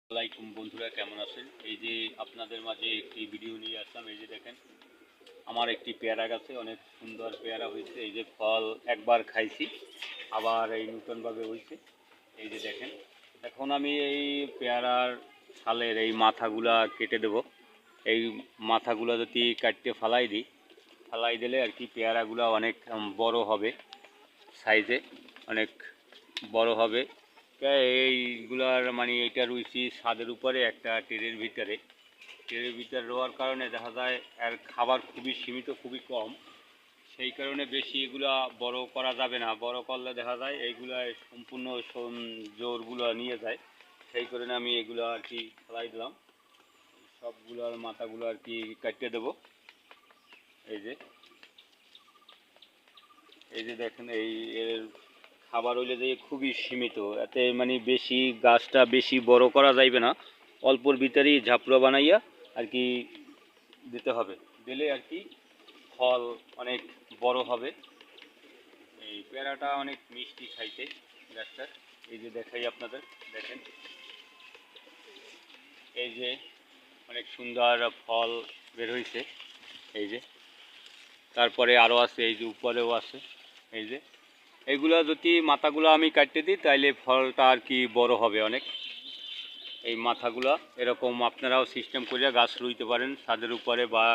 আসসালামাইকুম বন্ধুরা, কেমন আছেন? এই যে আপনাদের মাঝে একটি ভিডিও নিয়ে আসলাম। এই যে দেখেন, আমার একটি পেয়ারা গাছে অনেক সুন্দর পেয়ারা হয়েছে। এই যে ফল একবার খাইছি, আবার এই নতুনভাবে হয়েছে। এই যে দেখেন, এখন আমি এই পেয়ারার ছালের এই মাথাগুলা কেটে দেব। এই মাথাগুলো যদি কাটতে ফালাই দিলে আর কি পেয়ারাগুলো অনেক বড় হবে, সাইজে অনেক বড় হবে। এইগুলার মানে এইটা রুইছি ছাদের উপরে একটা ট্রের ভিতরে রোয়ার কারণে দেখা যায় আর খাবার খুবই সীমিত, খুবই কম। সেই কারণে বেশি এগুলা বড় করা যাবে না, বড় করলে দেখা যায় এইগুলা সম্পূর্ণ জোরগুলো নিয়ে যায়। সেই কারণে আমি এগুলো আর কি ফেলাই দিলাম, সবগুলোর মাথাগুলো আর কি কাটিয়ে দেবো। এই যে এই যে দেখেন, এই এর খাবার হইলে যে খুবই সীমিত, এতে মানে বেশি গাছটা বেশি বড় করা যাইবে না, অল্পর ভিতরেই ঝাপড়া বানাইয়া আর কি দিতে হবে। দিলে আর কি ফল অনেক বড় হবে। এই পেয়ারাটা অনেক মিষ্টি খাইতে গাছটা। এই যে দেখাই আপনাদের, দেখেন এই যে অনেক সুন্দর ফল বের হয়েছে। এই যে তারপরে আরও আছে, এই যে উপরেও আছে। এই যে এইগুলো যদি মাথাগুলো আমি কাটতে দিই তাইলে ফলটা আর কি বড় হবে অনেক। এই মাথাগুলো এরকম আপনারাও সিস্টেম করে গাছ রুইতে পারেন ছাদের উপরে বা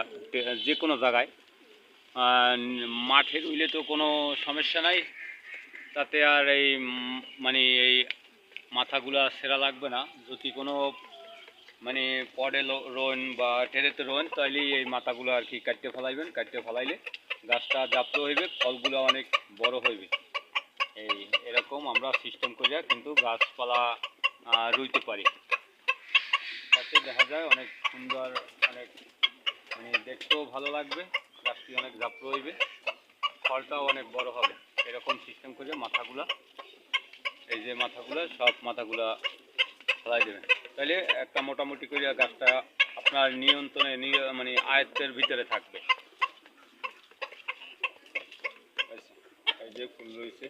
যে কোনো জায়গায়। মাঠে রুইলে তো কোনো সমস্যা নাই, তাতে আর এই মানে এই মাথাগুলা ছেঁড়া লাগবে না। যদি কোনো মানে পডে রোন বা টেরেতে রোন, তাহলে এই মাথাগুলো আর কি কাটতে ফেলাইবেন। কাটতে ফেলাইলে গাছটা জাপড়ো হইবে, ফলগুলো অনেক বড় হইবে। এই এরকম আমরা সিস্টেম করে কিন্তু গাছপালা রুইতে পারি। তাতে দেখা যায় অনেক সুন্দর, অনেক মানে দেখতেও ভালো লাগবে, গাছটি অনেক ঝাপড়ো হইবে, ফলটাও অনেক বড় হবে। এরকম সিস্টেম করে মাথাগুলা, এই যে মাথাগুলো, সব মাথাগুলা ফেলাই দেবেন। তাহলে একটা মোটামুটি করে গাছটা আপনার নিয়ন্ত্রণে মানে আয়ত্তের ভিতরে থাকবে। এই যে ফুল রয়েছে।